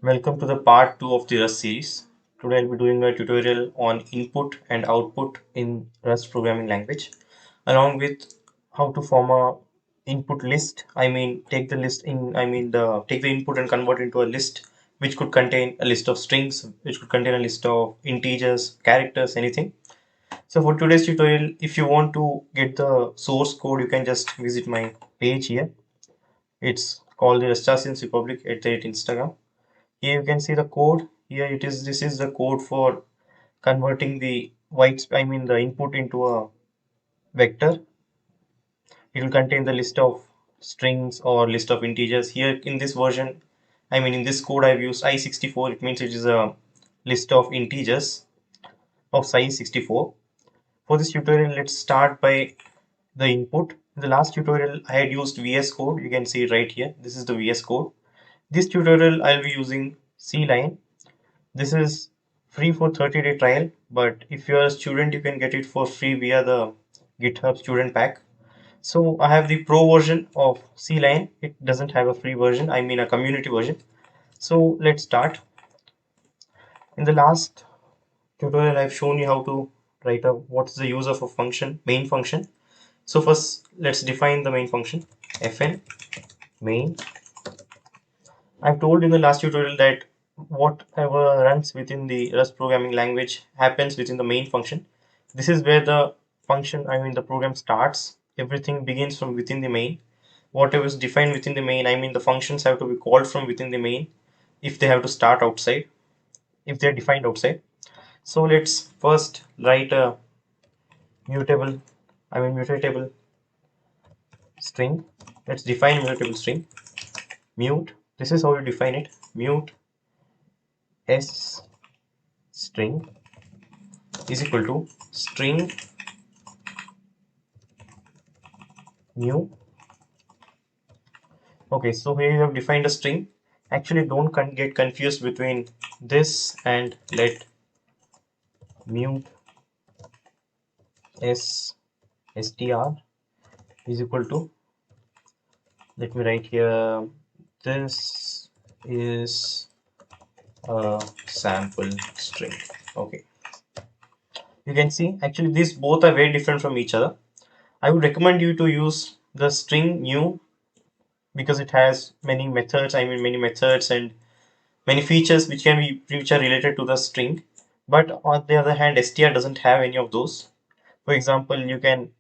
Welcome to the part 2 of the Rust series. Today I'll be doing a tutorial on input and output in Rust programming language, along with how to form a input list. Take the list in the take the input and convert into a list which could contain a list of strings, which could contain a list of integers, characters, anything. So for today's tutorial, if you want to get the source code, you can just visit my page here. It's called the Rustaceans Republic at the Instagram. Here you can see the code. Here it is. This is the code for converting the the input into a vector. It will contain the list of strings or list of integers. Here in this version, in this code I've used i64. It means it is a list of integers of size 64. For this tutorial, let's start by the input. In the last tutorial, I had used VS Code. You can see it right here. This is the VS Code. This tutorial, I'll be using CLine. This is free for 30-day trial, but if you're a student, you can get it for free via the GitHub student pack. So I have the pro version of CLine. It doesn't have a free version, a community version. So let's start. In the last tutorial, I've shown you how to write a what's the use of a function, main function. So first, let's define the main function, fn main. I've told in the last tutorial that whatever runs within the Rust programming language happens within the main function. This is where the function, the program starts. Everything begins from within the main. Whatever is defined within the main, the functions have to be called from within the main if they have to start outside, if they're defined outside. So let's first write a mutable, mutatable string. Let's define mutable string. Mute. This is how you define it. Mute s string is equal to string new. Okay, so here you have defined a string. Actually, don't get confused between this and let mute s str is equal to, let me write here, this is a sample string. Okay, you can see actually these both are very different from each other. I would recommend you to use the string new because it has many methods, many methods and many features which are related to the string. But on the other hand, str doesn't have any of those. For example, you can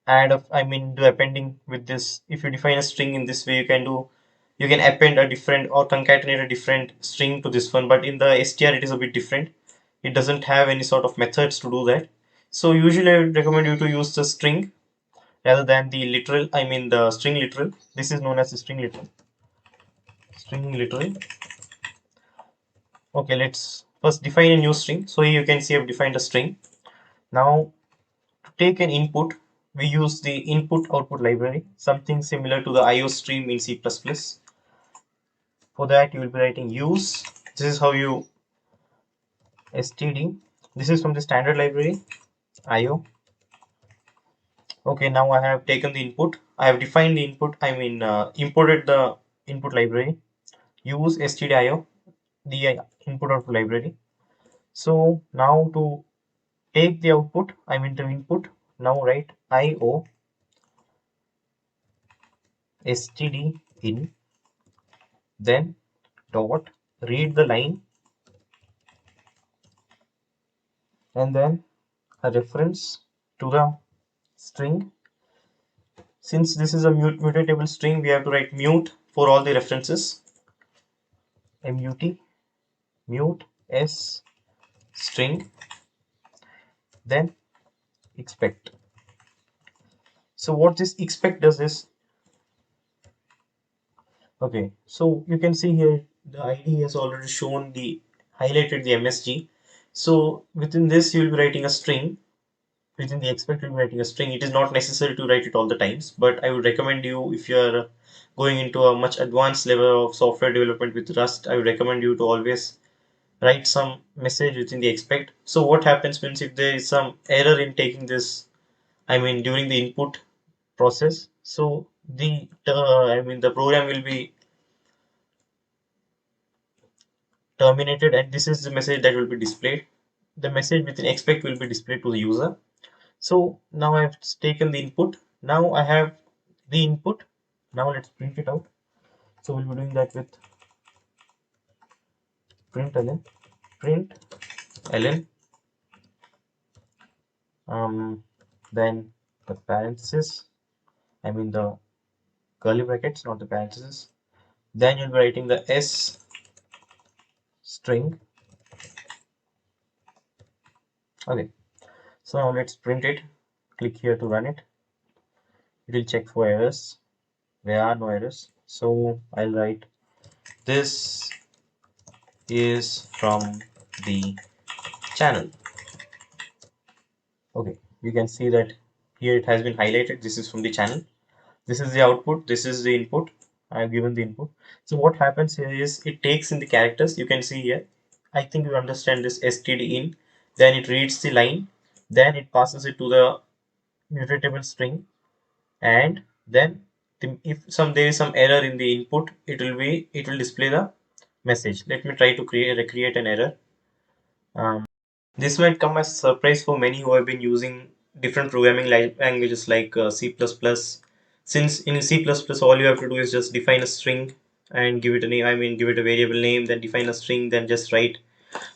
add a, do appending with this. If you define a string in this way, you can append a different or concatenate a different string to this one. But in the str, it is a bit different. It doesn't have any sort of methods to do that. So usually I would recommend you to use the string rather than the literal, the string literal. This is known as the string literal. String literal. Okay, let's first define a new string. So here you can see I've defined a string. Now to take an input, we use the input output library, something similar to the IO stream in C++. For that you will be writing use. This is how you std. This is from the standard library IO. Okay, now I have taken the input. I have defined the input. Imported the input library. Use stdio, the input output library. So now to take the output, the input. Now write IO std in, then dot read the line, and then a reference to the string. Since this is a mutatable string, we have to write mute for all the references. Mut mute s string, then expect. So what this expect does is, okay, so you can see here the ID has already shown the highlighted the MSG. So within this you will be writing a string. Within the expect you'll be writing a string. It is not necessary to write it all the times, but I would recommend you, if you're going into a much advanced level of software development with Rust, I would recommend you to always write some message within the expect. So what happens means if there is some error in taking this, during the input process, so the the program will be terminated, and this is the message that will be displayed. The message within expect will be displayed to the user. So now I've taken the input. Now I have the input. Now let's print it out. So we'll be doing that with println, println, then the parenthesis, I mean the curly brackets, not the parenthesis. Then you'll be writing the S string. Okay, so now let's print it. Click here to run it. It will check for errors. There are no errors. So I'll write this is from the channel. Okay, you can see that here it has been highlighted. This is from the channel. This is the output. This is the input. I have given the input. So what happens here is it takes in the characters. You can see here. I think you understand this std in. Then it reads the line. Then it passes it to the mutatable string, and then if there is some error in the input, it will display the message. Let me try to recreate an error. This might come as a surprise for many who have been using different programming languages like C++. Since in C++ all you have to do is just define a string and give it a name, I mean give it a variable name, then define a string, then just write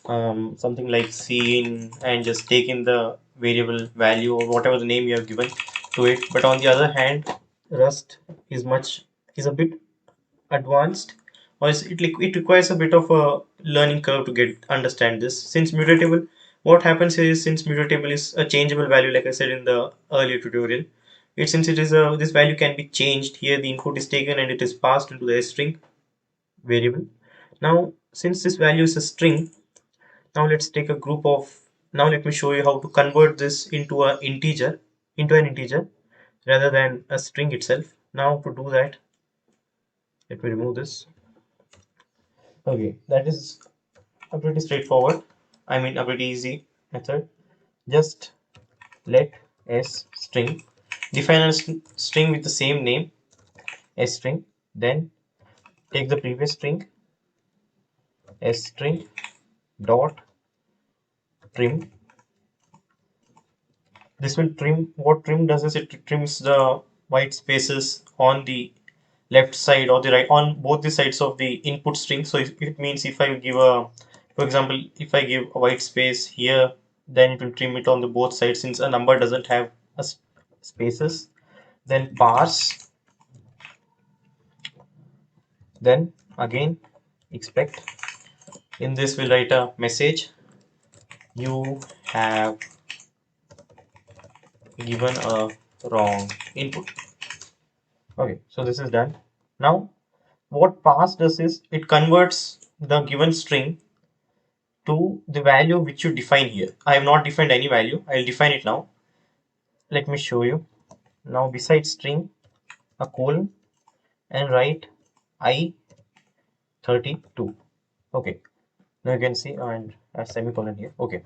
something like cin and just take in the variable value or whatever the name you have given to it. But on the other hand, Rust is a bit advanced, or it requires a bit of a learning curve to get understand this. Since mutable, what happens here is since mutable is a changeable value, like I said in the earlier tutorial, since it is a this value can be changed. Here the input is taken and it is passed into the string variable. Now since this value is a string, now let's take a group of, now let me show you how to convert this into an integer rather than a string itself. Now to do that, let me remove this. Okay, that is a pretty straightforward, I mean a pretty easy method. Just let s string, define a string with the same name, s string, then take the previous string, s string dot trim. This will trim. What trim does is it trims the white spaces on the left side or the right, on both the sides of the input string. So it means if I give a, for example, if I give a white space here, then it will trim it on the both sides since a number doesn't have a spaces. Then parse, then again expect. In this we'll write a message, you have given a wrong input. Okay, so this is done. Now what parse does is it converts the given string to the value which you define here. I have not defined any value. I'll define it now. Let me show you. Now beside string, a colon, and write I32. Okay. Now you can see, and a semicolon here. Okay.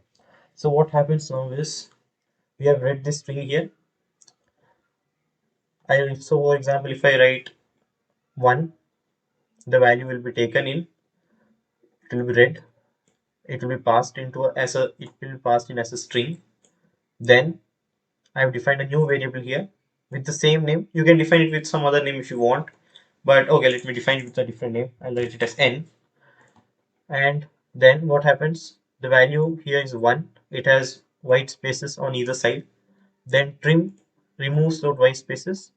So what happens now is we have read this string here. So for example, if I write 1, the value will be taken in, it will be read, it will be passed into it will be passed in as a string. Then I have defined a new variable here with the same name. You can define it with some other name if you want, but okay, let me define it with a different name. I'll write it as n. And then what happens? The value here is 1. It has white spaces on either side. Then trim removes those white spaces.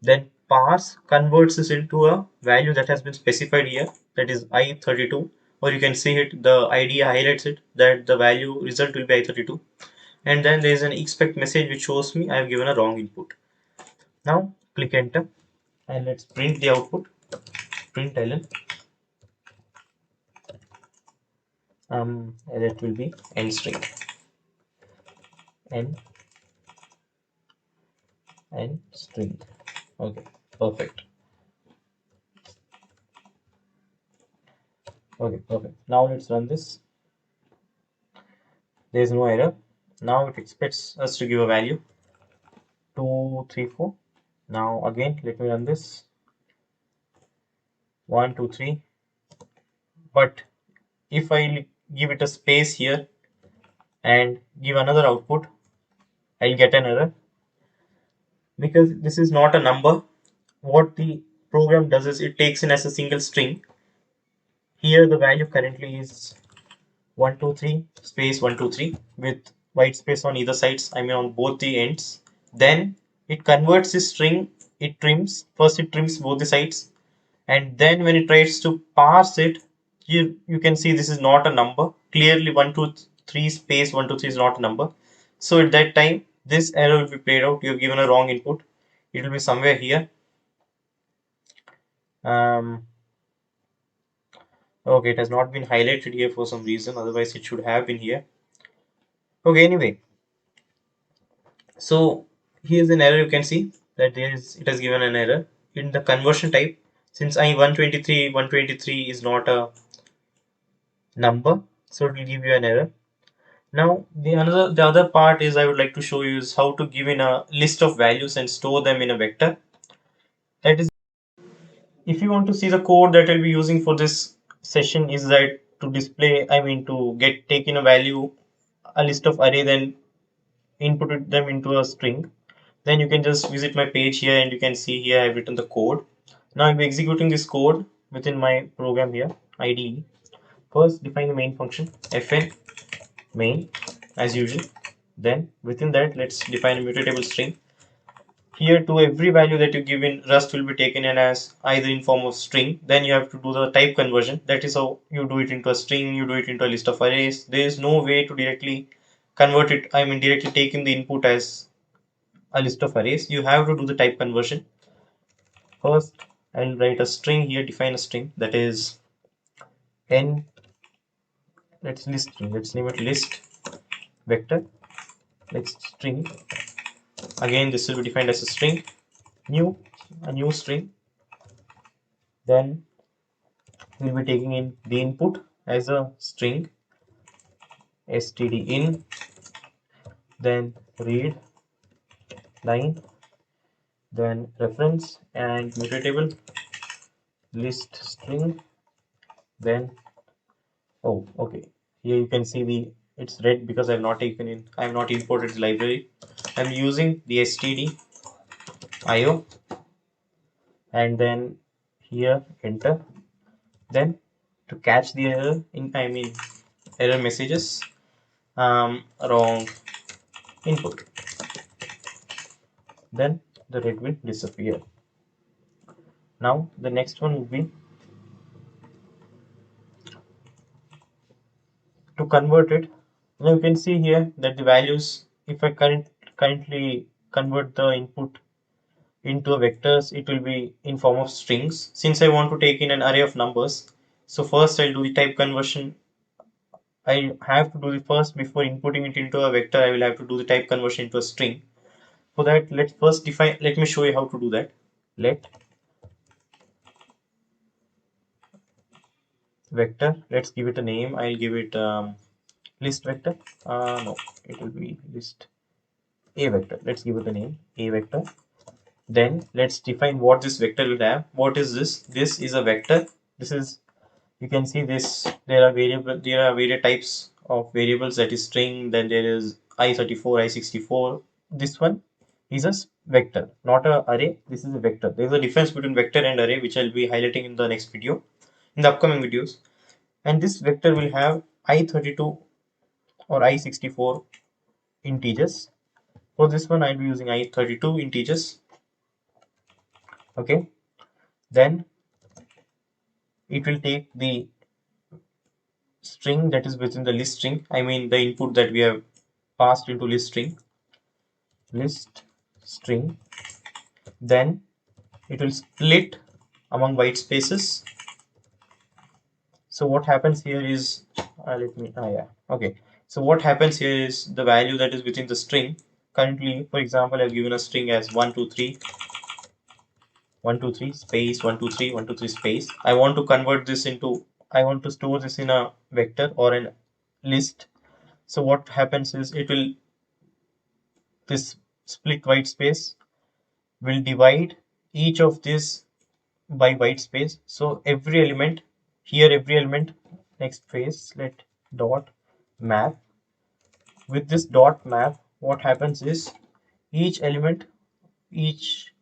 Then parse converts this into a value that has been specified here, that is I32, or you can see it, the idea highlights it that the value result will be I32. And then there is an expect message which shows me I have given a wrong input. Now click enter and let's print the output. Println that will be n string, n string. Okay, perfect. Okay, perfect. Now let's run this. There is no error. Now it expects us to give a value 2 3 4. Now again let me run this. 1 2 3, but if I give it a space here and give another output, I'll get an error because this is not a number. What the program does is it takes in as a single string. Here the value currently is 123 space 123 with white space on either sides, I mean on both the ends. Then it converts this string, it trims, first it trims both the sides, and then when it tries to parse it, you can see this is not a number. Clearly 123 space 123 is not a number. So at that time this error will be played out. You have given a wrong input. It will be somewhere here. Um, okay, it has not been highlighted here for some reason, otherwise it should have been here. Okay, anyway, so here's an error. You can see that it has given an error in the conversion type. Since I 123 is not a number, so it will give you an error. Now the other part is I would like to show you is how to give in a list of values and store them in a vector. That is, if you want to see the code that I'll be using for this session, is that to display, I mean to get taken a value, a list of array, then input them into a string. Then you can just visit my page here and you can see here I've written the code. Now I'll be executing this code within my program here, IDE. First define the main function, fn main as usual. Then within that, let's define a mutatable string. Here to every value that you give in Rust will be taken in as either in form of string. Then you have to do the type conversion. That is how you do it into a string, you do it into a list of arrays. There is no way to directly convert it, I mean directly take in the input as a list of arrays. You have to do the type conversion. First, I'll write a string here, define a string that is n, let's list string, let's name it list vector, let's string. Again, this will be defined as a string, a new string. Then we'll be taking in the input as a string, std in, then read line, then reference and mutatable list string. Then oh, okay, here you can see it's red because I have not imported the library. I'm using the std io and then here enter. Then to catch the error error messages, wrong input, then the red will disappear. Now the next one would be to convert it. Now you can see here that the values, if I currently convert the input into vectors, it will be in form of strings. Since I want to take in an array of numbers, so first I'll do the type conversion. I have to do the first, before inputting it into a vector, I will have to do the type conversion into a string. For that, let's first define, let me show you how to do that. Let vector, let's give it a name. I'll give it list vector. No, it will be list a vector. Let's give it a name, a vector. Then let's define what this vector will have. What is this? This is a vector. This is, you can see this, there are various types of variables, that is string, then there is i34, i64. This one is a vector, not a array. This is a vector. There is a difference between vector and array, which I'll be highlighting in the next video, in the upcoming videos. And this vector will have i32 or i64 integers. For this one, I'll be using i32 integers. Okay, then it will take the string that is within the list string, I mean the input that we have passed into list string. Then it will split among white spaces. So what happens here is okay, so what happens here is the value that is within the string. Currently, for example, I've given a string as 123 123 space 123 123 space. I want to convert this into, I want to store this in a vector or a list. So what happens is this split white space will divide each of this by white space. So every element here, every element next phase, let dot map. With this dot map, what happens is each element, each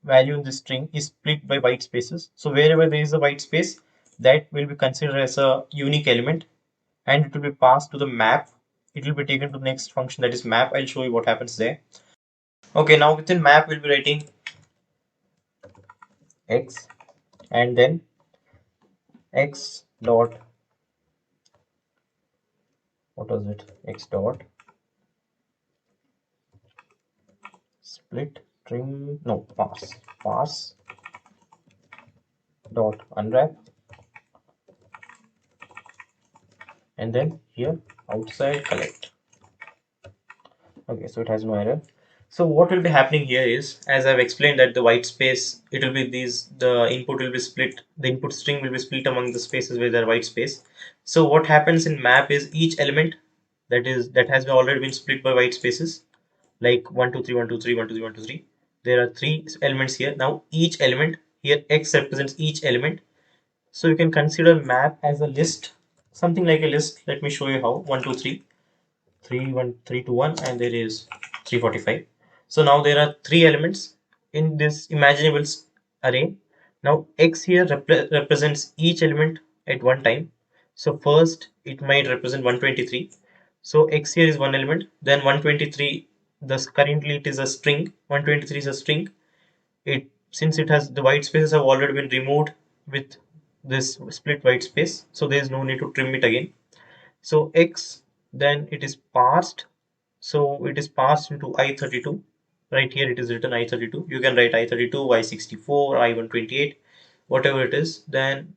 value in the string is split by white spaces. So wherever there is a white space, that will be considered as a unique element, and it will be passed to the map. It will be taken to the next function, that is map. I'll show you what happens there. Okay, now within map we'll be writing x, and then x dot, what was it, x dot split string, no, parse dot unwrap, and then here outside collect. Okay, so it has no error. So what will be happening here is, as I've explained, that the white space, it will be these, the input will be split, the input string will be split among the spaces where there are white space. So what happens in map is each element that has already been split by white spaces, like 1 2 3 1 2 3 1 2 3 1 2 3, there are three elements here. Now each element here, x represents each element. So you can consider map as a list, something like a list. Let me show you how. 1 2 3 3 1 3 2 1, and there is 345. So now there are three elements in this imaginable array. Now x here represents each element at one time. So first it might represent 123. So x here is one element, then 123, thus currently it is a string. 123 is a string. It, since it has, the white spaces have already been removed with this split white space, so there is no need to trim it again. So x, then it is parsed. So it is passed into i32. Right here it is written i32. You can write i32, i64, i128, whatever it is. Then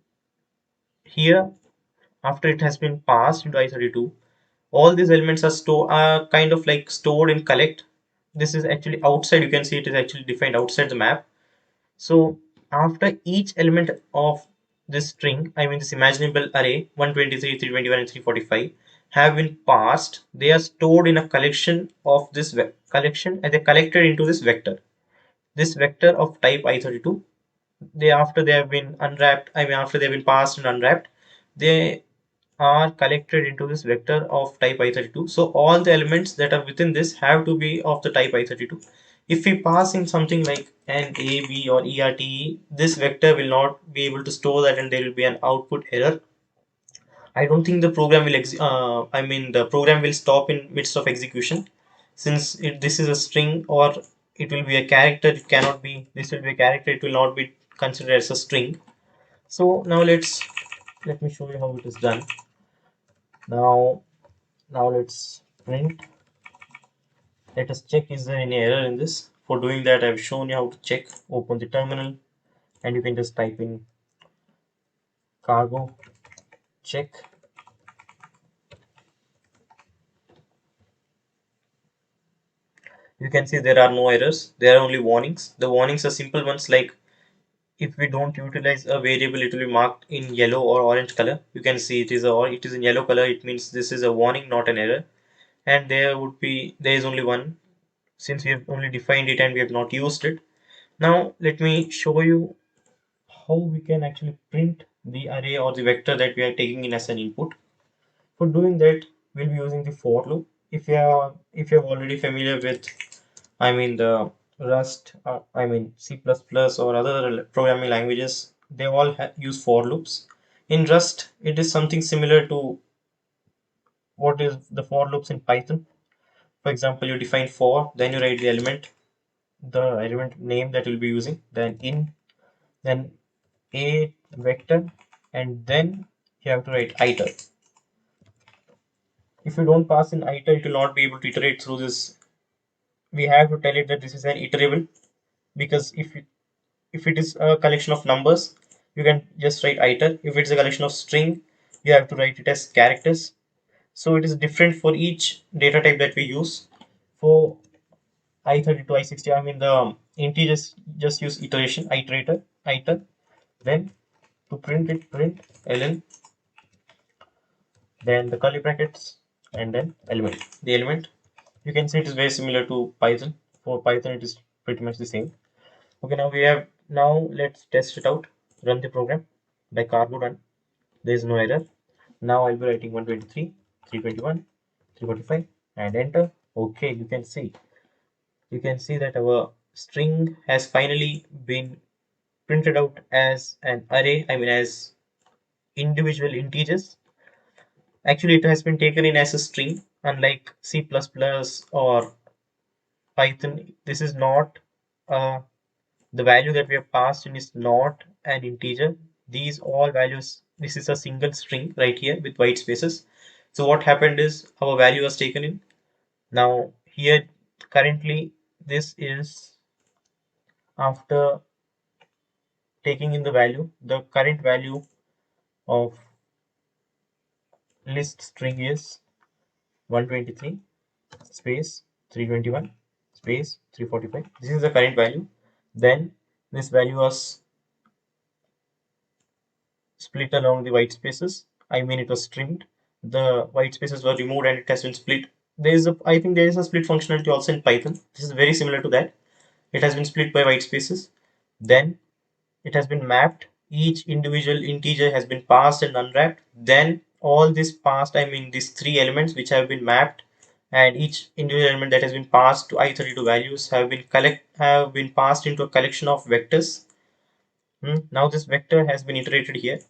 here, after it has been passed into i32, all these elements are kind of like stored in collect. This is actually outside. You can see it is actually defined outside the map. So after each element of this string, I mean this imaginable array, 123, 321, and 345, have been parsed, they are stored in a collection of this collection, and they collected into this vector. This vector of type i32, they, after they have been unwrapped, I mean after they have been passed and unwrapped, they are collected into this vector of type i32. So all the elements that are within this have to be of the type i32. If we pass in something like an a, b, or erte, this vector will not be able to store that, and there will be an output error. I don't think the program will I mean the program will stop in midst of execution, since this is a string, or it will be a character. It cannot be, this will be a character, it will not be considered as a string. So now let me show you how it is done. Now now let's print. Let us check, is there any error in this. For doing that, I've shown you how to check. Open the terminal, and you can just type in cargo check. You can see there are no errors, there are only warnings. The warnings are simple ones, like if we don't utilize a variable, it will be marked in yellow or orange color. You can see it is in yellow color. It means this is a warning, not an error. And there is only one, since we have only defined it and we have not used it. Now let me show you how we can actually print the array or the vector that we are taking in as an input. For doing that, we'll be using the for loop. If you're already familiar with, I mean the Rust, I mean C++ or other programming languages, they all use for loops. In Rust, it is something similar to what is the for loops in Python. For example, you define for, then you write the element name that you'll be using, then in, then a vector, and then you have to write iter. If you don't pass in iter, it will not be able to iterate through this. We have to tell it that this is an iterable, because if it is a collection of numbers, you can just write iter. If it's a collection of string, you have to write it as characters. So it is different for each data type that we use. For i32, i60, I mean the integers, just use iter. Then to print it, print ln, then the curly brackets, and then element. The element, you can see it is very similar to Python. For Python, it is pretty much the same. Okay, now let's test it out. Run the program by cargo run. There is no error. Now I'll be writing 123, 321, 345 and enter. Okay, you can see that our string has finally been printed out as an array, I mean as individual integers. Actually, it has been taken in as a string, unlike C++ or Python. This is not the value that we have passed in is not an integer. These all values, this is a single string right here with white spaces. So what happened is our value was taken in. Now here currently this is after taking in the value, the current value of list string is 123 space 321 space 345. This is the current value. Then this value was split along the white spaces. I mean, it was trimmed. The white spaces were removed and it has been split. I think there is a split functionality also in Python. This is very similar to that. It has been split by white spaces. Then it has been mapped. Each individual integer has been passed and unwrapped. Then all this passed, I mean, these three elements which have been mapped, and each individual element that has been passed to i32 values have been passed into a collection of vectors. Now this vector has been iterated here.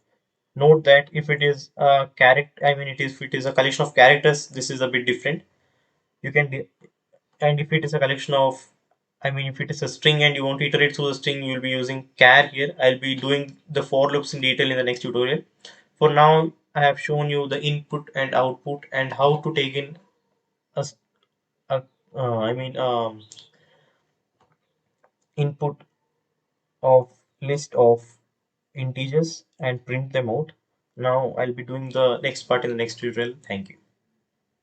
Note that if it is a character, I mean, if it is a collection of characters, this is a bit different. You can and if it is a collection of, I mean, if it is a string and you want to iterate through the string, you'll be using char here. I'll be doing the for loops in detail in the next tutorial. For now, I have shown you the input and output and how to take in a, a I mean, input of list of integers and print them out. Now I'll be doing the next part in the next tutorial. Thank you.